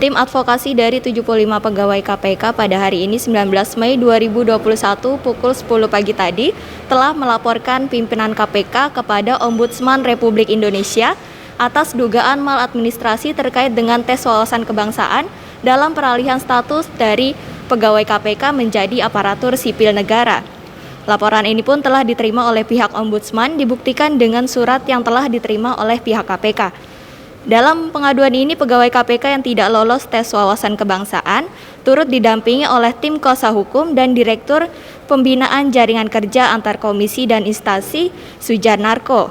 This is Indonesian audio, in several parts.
Tim advokasi dari 75 pegawai KPK pada hari ini 19 Mei 2021 pukul 10 pagi tadi telah melaporkan pimpinan KPK kepada Ombudsman Republik Indonesia atas dugaan maladministrasi terkait dengan tes wawasan kebangsaan dalam peralihan status dari pegawai KPK menjadi aparatur sipil negara. Laporan ini pun telah diterima oleh pihak Ombudsman dibuktikan dengan surat yang telah diterima oleh pihak KPK. Dalam pengaduan ini, pegawai KPK yang tidak lolos tes wawasan kebangsaan turut didampingi oleh tim kuasa hukum dan Direktur Pembinaan Jaringan Kerja Antar Komisi dan Instansi Sujarnarko.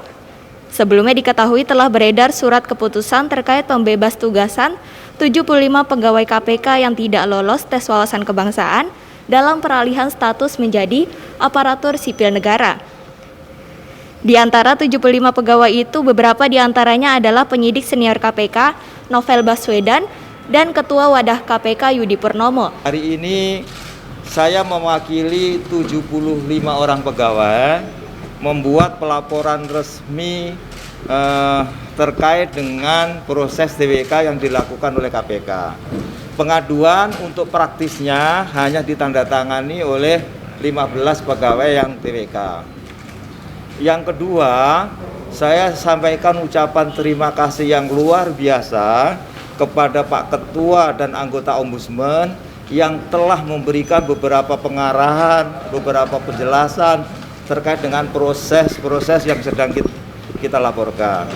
Sebelumnya diketahui telah beredar surat keputusan terkait pembebas tugasan 75 pegawai KPK yang tidak lolos tes wawasan kebangsaan dalam peralihan status menjadi aparatur sipil negara. Di antara 75 pegawai itu, beberapa di antaranya adalah penyidik senior KPK Novel Baswedan dan Ketua Wadah KPK Yudi Purnomo. Hari ini saya mewakili 75 orang pegawai membuat pelaporan resmi terkait dengan proses TWK yang dilakukan oleh KPK. Pengaduan untuk praktisnya hanya ditandatangani oleh 15 pegawai yang TWK. Yang kedua, saya sampaikan ucapan terima kasih yang luar biasa kepada Pak Ketua dan anggota Ombudsman yang telah memberikan beberapa pengarahan, beberapa penjelasan terkait dengan proses-proses yang sedang kita laporkan.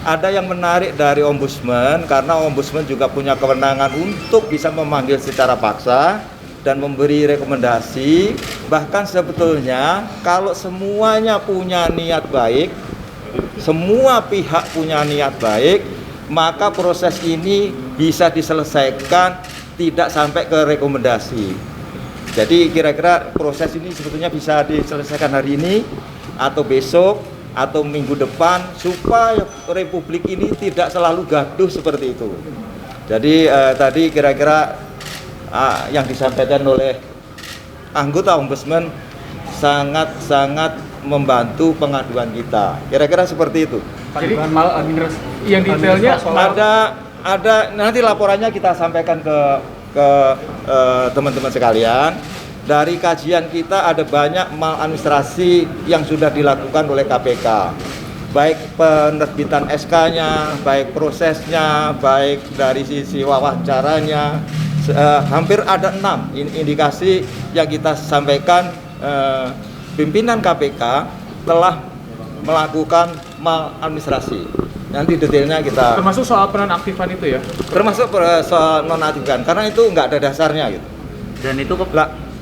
Ada yang menarik dari Ombudsman karena Ombudsman juga punya kewenangan untuk bisa memanggil secara paksa dan memberi rekomendasi. Bahkan sebetulnya kalau semuanya punya niat baik, semua pihak punya niat baik, maka proses ini bisa diselesaikan tidak sampai ke rekomendasi. Jadi kira-kira proses ini sebetulnya bisa diselesaikan hari ini atau besok atau minggu depan supaya Republik ini tidak selalu gaduh seperti itu. Jadi tadi kira-kira yang disampaikan oleh anggota Ombudsman sangat-sangat membantu pengaduan kita. Kira-kira seperti itu. Jadi maladministrasi yang detailnya ada nanti laporannya kita sampaikan ke teman-teman sekalian. Dari kajian kita ada banyak maladministrasi yang sudah dilakukan oleh KPK. Baik penerbitan SK-nya, baik prosesnya, baik dari sisi wawancaranya. Hampir ada 6 indikasi yang kita sampaikan pimpinan KPK telah melakukan maladministrasi. Nanti detailnya kita termasuk soal penonaktifan itu ya? Termasuk soal nonaktifan karena itu nggak ada dasarnya gitu. Dan itu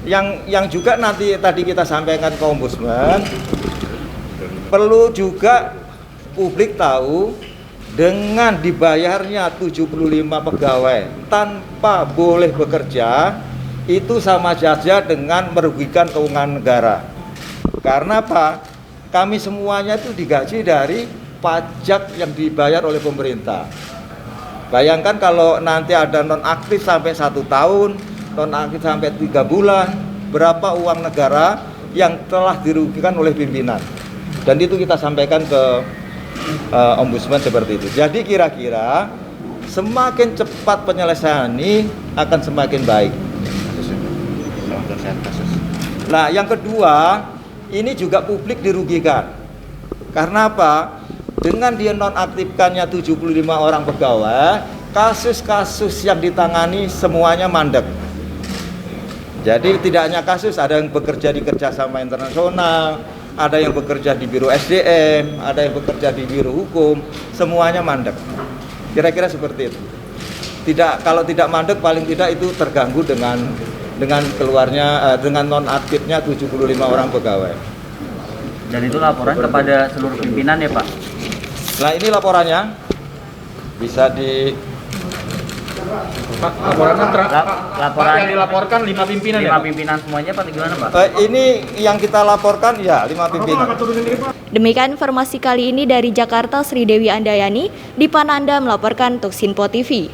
yang juga nanti tadi kita sampaikan ke Ombudsman, perlu juga publik tahu dengan dibayarnya 75 pegawai tanpa boleh bekerja itu sama saja dengan merugikan keuangan negara. Karena apa? Kami semuanya itu digaji dari pajak yang dibayar oleh pemerintah. Bayangkan kalau nanti ada nonaktif sampai 1 tahun, nonaktif sampai 3 bulan, berapa uang negara yang telah dirugikan oleh pimpinan. Dan itu kita sampaikan ke Ombudsman seperti itu. Jadi kira-kira semakin cepat penyelesaian ini akan semakin baik. Nah, yang kedua, ini juga publik dirugikan. Karena apa? Dengan dia nonaktifkannya 75 orang pegawai, kasus-kasus yang ditangani semuanya mandek. Jadi tidak hanya kasus, ada yang bekerja di kerjasama internasional, ada yang bekerja di Biro SDM, ada yang bekerja di Biro Hukum, semuanya mandek. Kira-kira seperti itu. Kalau tidak mandek, paling tidak itu terganggu dengan keluarnya dengan nonaktifnya 75 orang pegawai. Dan itu laporan kepada seluruh pimpinan ya Pak? Nah ini laporannya bisa di Pak, laporan yang dilaporkan 5 pimpinan 5 pimpinan semuanya Pak, gimana Pak? Ini yang kita laporkan ya 5 pimpinan. Demikian informasi kali ini dari Jakarta, Sri Dewi Andayani, di Pananda melaporkan untuk Sinpo TV.